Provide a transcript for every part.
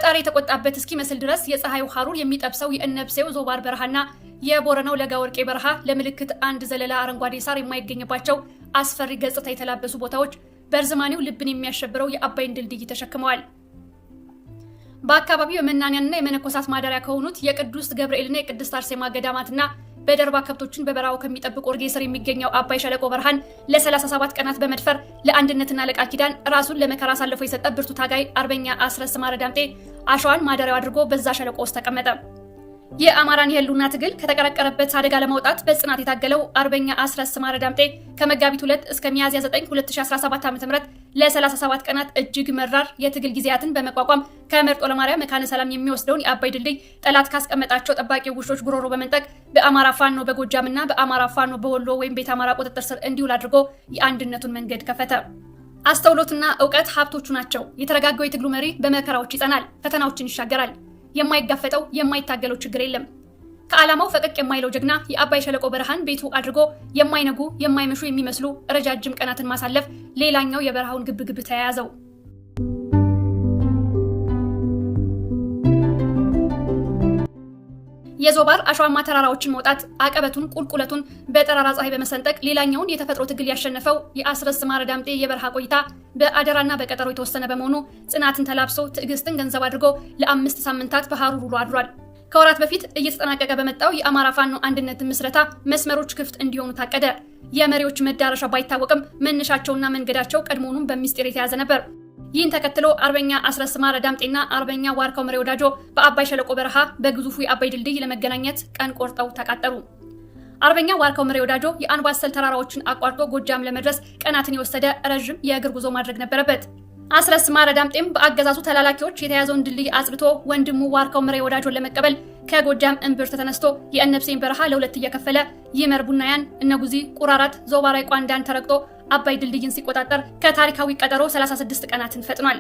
ፈጣሪ የተቆጣበት እስኪመስል ድረስ የፀሐዩ ሐሩር የሚጠብሰው የእነብሴው ዞባር በረሃና የቦረናው ለጋ ወርቄ በረሃ ለምልክት አንድ ዘለላ አረንጓዴ ሳር የማይገኝባቸው አስፈሪ ገጽታ የተላበሱ ቦታዎች በርዝማኔው ልብን የሚያሸብረው የአባይን ድልድይ ተሸክመዋል። በአካባቢው የመናንያንና የመነኮሳት ማደሪያ ከሆኑት የቅዱስ ገብርኤልና የቅድስት አርሴማ ገዳማትና በደርባ ከብቶችን በበረሃው ከሚጠብቅ ወርጌ ስር የሚገኘው አባይ ሸለቆ በረሃን ለ37 ቀናት በመድፈር ለአንድነትና ለቃል ኪዳን ራሱን ለመከራ አሳልፎ የሰጠ ብርቱ ታጋይ አርበኛ አስረስ ማረ ዳምጤ አሸዋን ማደሪያው አድርጎ በዛ ሸለቆ ውስጥ ተቀመጠ። የአማራን የህልውና ትግል ከተቀረቀረበት አደጋ ለማውጣት በጽናት የታገለው አርበኛ አስረስ ማረ ዳምጤ ከመጋቢት 2 እስከ ሚያዝያ 9 2017 ዓ.ም ለ37 ቀናት እጅግ መራር የትግል ጊዜያትን በመቋቋም ከመርጦ ለማርያም መካነ ሰላም የሚወስደውን የአባይ ድልድይ ጠላት ካስቀመጣቸው ጠባቂ ውሾች ጉሮሮ በመንጠቅ በአማራ ፋኖ በጎጃምና በአማራ ፋኖ በወሎ ወይም ቤት አማራ ቁጥጥር ስር እንዲውል አድርጎ የአንድነቱን መንገድ ከፈተ። አስተውሎትና ዕውቀት ሀብቶቹ ናቸው። የተረጋጋው የትግሉ መሪ በመከራዎች ይጸናል፣ ፈተናዎችን ይሻገራል። የማይጋፈጠው የማይታገለው ችግር የለም። ከዓላማው ፈቀቅ የማይለው ጀግና የአባይ ሸለቆ በረሃን ቤቱ አድርጎ የማይነጉ የማይመሹ የሚመስሉ ረጃጅም ቀናትን ማሳለፍ ሌላኛው የበረሃውን ግብግብ ተያያዘው። የዞባር አሸዋማ ተራራዎችን መውጣት አቀበቱን ቁልቁለቱን በጠራራ ፀሐይ በመሰንጠቅ ሌላኛውን የተፈጥሮ ትግል ያሸነፈው የአስረስ ማረ ዳምጤ የበረሃ ቆይታ በአደራና በቀጠሮ የተወሰነ በመሆኑ ጽናትን ተላብሶ ትዕግስትን ገንዘብ አድርጎ ለ5 ሳምንታት በሐሩር ውሎ አድሯል። ከወራት በፊት እየተጠናቀቀ በመጣው የአማራ ፋኖ አንድነት ምስረታ መስመሮች ክፍት እንዲሆኑ ታቀደ። የመሪዎች መዳረሻ ባይታወቅም መነሻቸውና መንገዳቸው ቀድሞውኑም በሚስጥር የተያዘ ነበር። ይህን ተከትሎ አርበኛ አስረስ ማረ ዳምጤና አርበኛ ዋርካው ምሬ ወዳጆ በአባይ ሸለቆ በረሃ በግዙፉ የአባይ ድልድይ ለመገናኘት ቀን ቆርጠው ተቃጠሉ። አርበኛ ዋርካው ምሬ ወዳጆ የአንባሰል ተራራዎችን አቋርጦ ጎጃም ለመድረስ ቀናትን የወሰደ ረጅም የእግር ጉዞ ማድረግ ነበረበት። አስረስ ማረ ዳምጤም በአገዛዙ ተላላኪዎች የተያዘውን ድልድይ አጽድቶ ወንድሙ ዋርካው ምሬ ወዳጆን ለመቀበል ከጎጃም እምብርት ተነስቶ የእነብሴን በረሃ ለሁለት እየከፈለ ይመር ቡናያን፣ እነጉዚ፣ ቁራራት፣ ዞባራይ ቋንዳን ተረግጦ አባይ ድልድይን ሲቆጣጠር ከታሪካዊ ቀጠሮ 36 ቀናትን ፈጥኗል።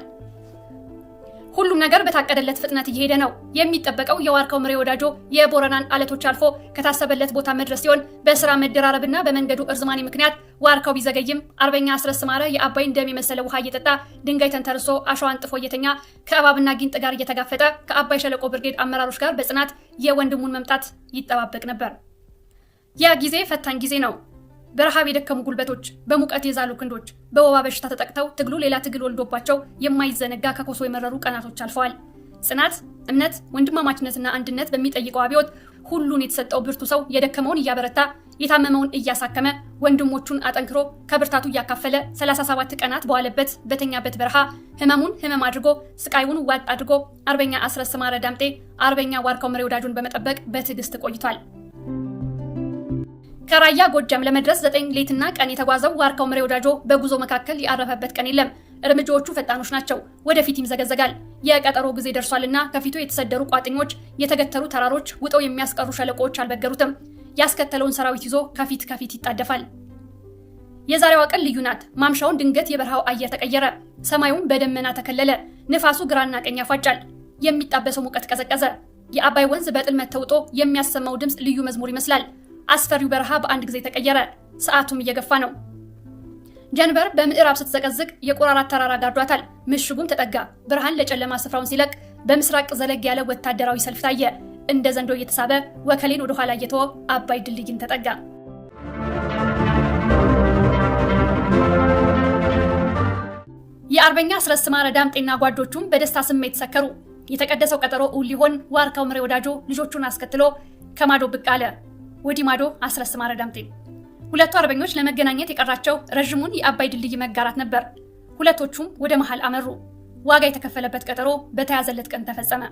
ሁሉም ነገር በታቀደለት ፍጥነት እየሄደ ነው። የሚጠበቀው የዋርካው ምሬ ወዳጆ የቦረናን አለቶች አልፎ ከታሰበለት ቦታ መድረስ ሲሆን በስራ መደራረብና በመንገዱ እርዝማኔ ምክንያት ዋርካው ቢዘገይም አርበኛ አስረስ ማረ የአባይን ደም የመሰለ ውሃ እየጠጣ ድንጋይ ተንተርሶ አሸዋን ጥፎ እየተኛ ከእባብና ጊንጥ ጋር እየተጋፈጠ ከአባይ ሸለቆ ብርጌድ አመራሮች ጋር በጽናት የወንድሙን መምጣት ይጠባበቅ ነበር። ያ ጊዜ ፈታኝ ጊዜ ነው። በረሃብ የደከሙ ጉልበቶች፣ በሙቀት የዛሉ ክንዶች፣ በወባ በሽታ ተጠቅተው ትግሉ ሌላ ትግል ወልዶባቸው የማይዘነጋ ከኮሶ የመረሩ ቀናቶች አልፈዋል። ጽናት፣ እምነት፣ ወንድማማችነትና አንድነት በሚጠይቀው አብዮት ሁሉን የተሰጠው ብርቱ ሰው የደከመውን እያበረታ የታመመውን እያሳከመ ወንድሞቹን አጠንክሮ ከብርታቱ እያካፈለ 37 ቀናት በዋለበት በተኛበት በረሃ ህመሙን ህመም አድርጎ ስቃዩን ዋጥ አድርጎ አርበኛ አስረስ ማረ ዳምጤ አርበኛ ዋርካው ምሬ ወዳጆን በመጠበቅ በትዕግስት ቆይቷል። ከራያ ጎጃም ለመድረስ 9 ሌትና ቀን የተጓዘው ዋርካው ምሬ ወዳጆ በጉዞ መካከል ያረፈበት ቀን የለም። እርምጃዎቹ ፈጣኖች ናቸው። ወደፊት ይምዘገዘጋል። የቀጠሮ ጊዜ ደርሷልና ከፊቱ የተሰደሩ ቋጥኞች፣ የተገተሩ ተራሮች፣ ውጠው የሚያስቀሩ ሸለቆዎች አልበገሩትም። ያስከተለውን ሰራዊት ይዞ ከፊት ይጣደፋል። የዛሬዋ ቀን ልዩ ናት። ማምሻውን ድንገት የበረሃው አየር ተቀየረ። ሰማዩም በደመና ተከለለ። ንፋሱ ግራና ቀኝ ያፋጫል። የሚጣበሰው ሙቀት ቀዘቀዘ። የአባይ ወንዝ በጥልመት ተውጦ የሚያሰማው ድምፅ ልዩ መዝሙር ይመስላል። አስፈሪው በረሃ በአንድ ጊዜ ተቀየረ። ሰዓቱም እየገፋ ነው። ጀንበር በምዕራብ ስትዘቀዝቅ የቁራራት ተራራ ጋርዷታል። ምሽጉም ተጠጋ። ብርሃን ለጨለማ ስፍራውን ሲለቅ በምስራቅ ዘለግ ያለ ወታደራዊ ሰልፍ ታየ። እንደ ዘንዶ እየተሳበ ወከሌን ወደ ኋላ እየተወ አባይ ድልድይን ተጠጋ። የአርበኛ አስረስ ማረ ዳምጤና ጓዶቹም በደስታ ስሜት ሰከሩ። የተቀደሰው ቀጠሮ እውን ሊሆን ዋርካው ምሬ ወዳጆ ልጆቹን አስከትሎ ከማዶ ብቅ አለ። ወዲ ማዶ አስረስ ማረ ዳምጤ። ሁለቱ አርበኞች ለመገናኘት የቀራቸው ረጅሙን የአባይ ድልድይ መጋራት ነበር። ሁለቶቹም ወደ መሃል አመሩ። ዋጋ የተከፈለበት ቀጠሮ በተያዘለት ቀን ተፈጸመ።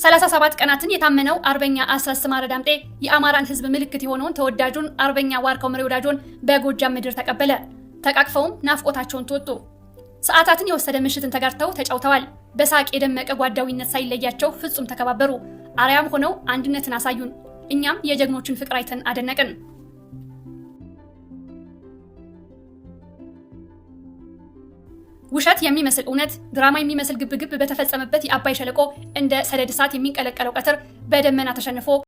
ሰላሳ 37 ቀናትን የታመነው አርበኛ አስረስ ማረ ዳምጤ የአማራን ሕዝብ ምልክት የሆነውን ተወዳጁን አርበኛ ዋርካው ምሬ ወዳጆን በጎጃም ምድር ተቀበለ። ተቃቅፈውም ናፍቆታቸውን ተወጡ። ሰዓታትን የወሰደ ምሽትን ተጋርተው ተጫውተዋል። በሳቅ የደመቀ ጓዳዊነት ሳይለያቸው ፍጹም ተከባበሩ። አርያም ሆነው አንድነትን አሳዩን። እኛም የጀግኖችን ፍቅር አይተን አደነቅን። ውሸት የሚመስል እውነት፣ ድራማ የሚመስል ግብግብ በተፈጸመበት የአባይ ሸለቆ እንደ ሰደድ እሳት የሚንቀለቀለው ቀትር በደመና ተሸንፎ